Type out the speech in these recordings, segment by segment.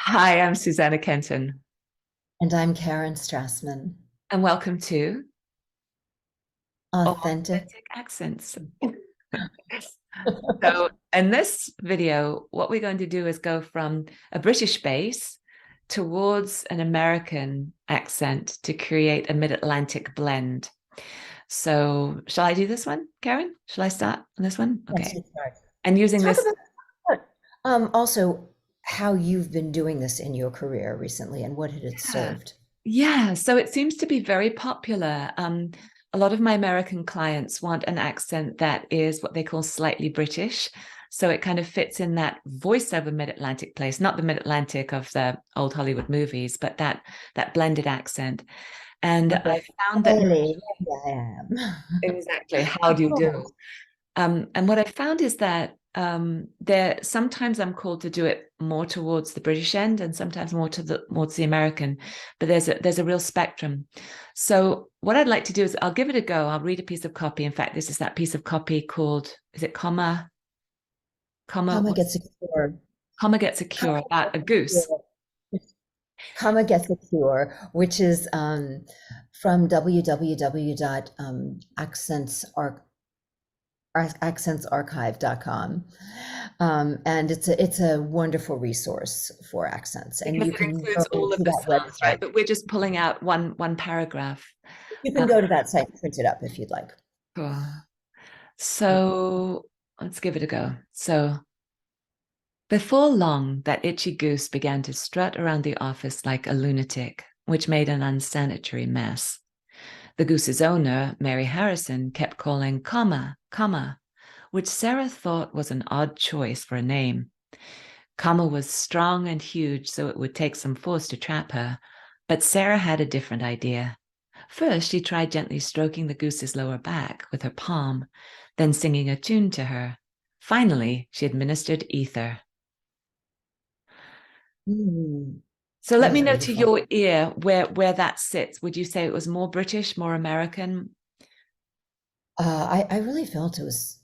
Hi, I'm Susannah Kenton, And I'm Karen Strassman. and welcome to Authentic. Authentic Accents. So, in this video, what we're going to do is go from a British base towards an American accent to create a mid-Atlantic blend. So, shall I do this one, Karen? Shall I start on this one? Yes, Okay. you start. And using Talk this, about also how you've been doing this in your career recently and what it yeah. served. Yeah, so it seems to be very popular. A lot of my American clients want an accent that is what they call slightly British. So it kind of fits in that voiceover mid-Atlantic place, not the mid-Atlantic of the old Hollywood movies, but that blended accent. And Not the I found that Bailey, here I am. exactly, how do you do? Oh, And what I found is that there sometimes I'm called to do it more towards the British end and sometimes more towards the American, but there's a real spectrum. So what I'd like to do is I'll give it a go. I'll read a piece of copy. In fact, this is that piece of copy called, is it comma what's gets a cure. comma gets a cure Comma about gets a a goose. cure. Comma gets a cure, which is from accentsarchive.com. And it's a wonderful resource for accents. And Because you it can go includes all of to the that sounds, right? website. But we're just pulling out one paragraph. You Uh, can go to that site and print it up if you'd like. cool. So let's give it a go. So before long, that itchy goose began to strut around the office like a lunatic, which made an unsanitary mess. The goose's owner, Mary Harrison, kept calling comma, comma, which Sarah thought was an odd choice for a name. Comma was strong and huge, so it would take some force to trap her. But Sarah had a different idea. First, she tried gently stroking the goose's lower back with her palm, then singing a tune to her. Finally, she administered ether. Mm, So that let me was know to beautiful. your ear where that sits. Would you say it was more British, more American? I really felt it was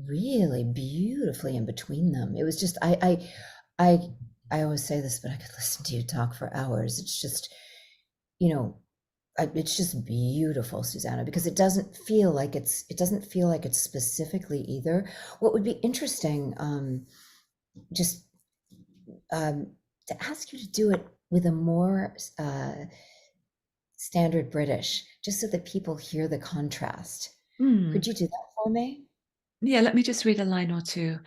really beautifully in between them. It was just I I always say this, but I could listen to you talk for hours. It's just, you know, it's just beautiful, Susanna, because it doesn't feel like it's specifically either. What would be interesting, just um, to ask you to do it with a more standard British, just so that people hear the contrast. Hmm. Could you do that for me? Yeah, let me just read a line or two.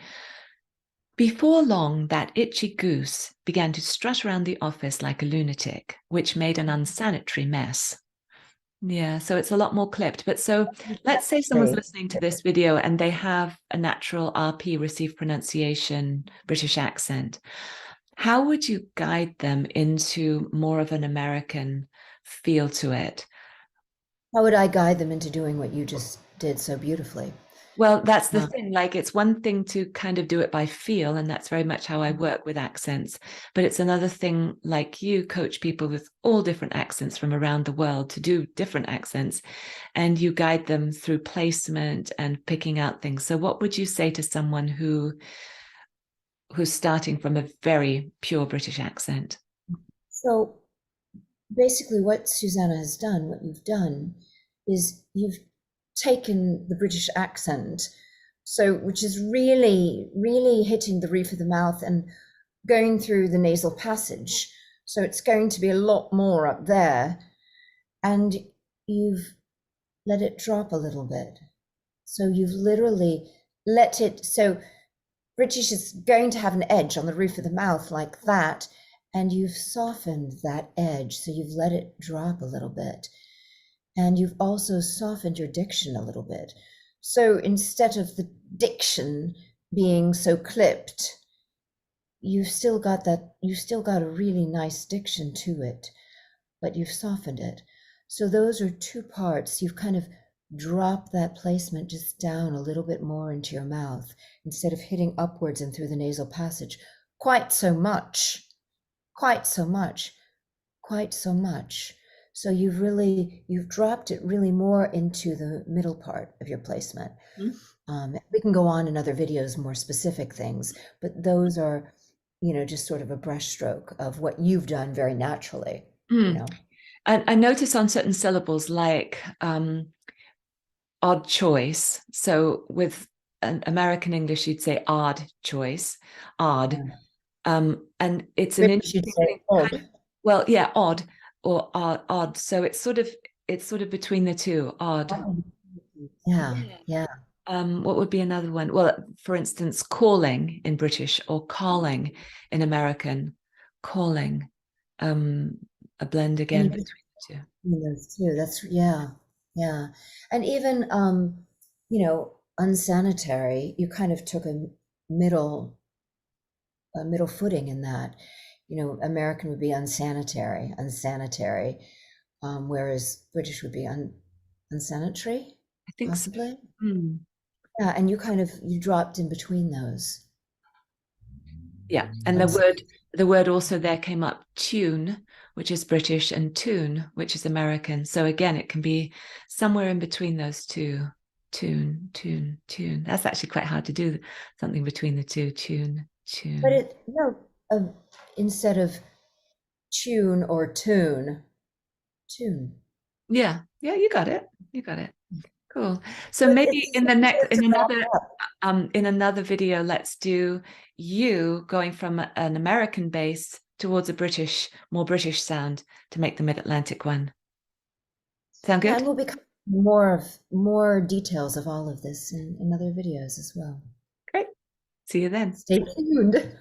Before long, that itchy goose began to strut around the office like a lunatic, which made an unsanitary mess. Yeah, so it's a lot more clipped. But so let's say someone's Great. listening to this video and they have a natural RP, received pronunciation, British accent. How would you guide them into more of an American feel to it? How would I guide them into doing what you just did so beautifully? Well, that's the Uh, thing. Like, it's one thing to kind of do it by feel, and that's very much how I work with accents. But it's another thing, like you coach people with all different accents from around the world to do different accents, and you guide them through placement and picking out things. So, what would you say to someone who's starting from a very pure British accent? so basically, what Susanna has done, what you've done, is you've taken the British accent, so which is really, really hitting the roof of the mouth and going through the nasal passage. So it's going to be a lot more up there, and you've let it drop a little bit. So you've literally let it. So British is going to have an edge on the roof of the mouth like that, and you've softened that edge, so you've let it drop a little bit. And you've also softened your diction a little bit. So instead of the diction being so clipped, you've still got a really nice diction to it, but you've softened it. So those are two parts. You've kind of dropped that placement just down a little bit more into your mouth instead of hitting upwards and through the nasal passage quite so much, quite so much, quite so much. So you've dropped it really more into the middle part of your placement. We can go on in other videos, more specific things, but those are, just sort of a brushstroke of what you've done very naturally, And I notice on certain syllables like odd choice. So with an American English, you'd say odd choice, odd. Yeah. And it's an British, you'd interesting say thing. odd. Well, yeah, odd or odd. So it's sort of between the two, odd. Yeah, Yeah. yeah. What would be another one? Well, for instance, calling in British or calling in American, calling, a blend again Any between the two. between those two. That's yeah, yeah. And even unsanitary, you kind of took middle a middle footing in that. American would be unsanitary, whereas British would be unsanitary, I think so. possibly. Hmm. Yeah, and you dropped in between those. Yeah, and the Uns- word also there came up tune, which is British, and tune, which is American. So again, it can be somewhere in between those two. Tune, tune, tune. That's actually quite hard to do something between the two. Tune, but tune. uh, instead of tune or tune. Yeah, yeah, you got it. You got it. Cool. So So maybe it's in the next to back up. in another video, let's do you going from an American base towards a more British sound to make the Mid-Atlantic one. Sound Yeah, good? and we'll become more details of all of this in other videos as well. Great. See you then. Stay tuned.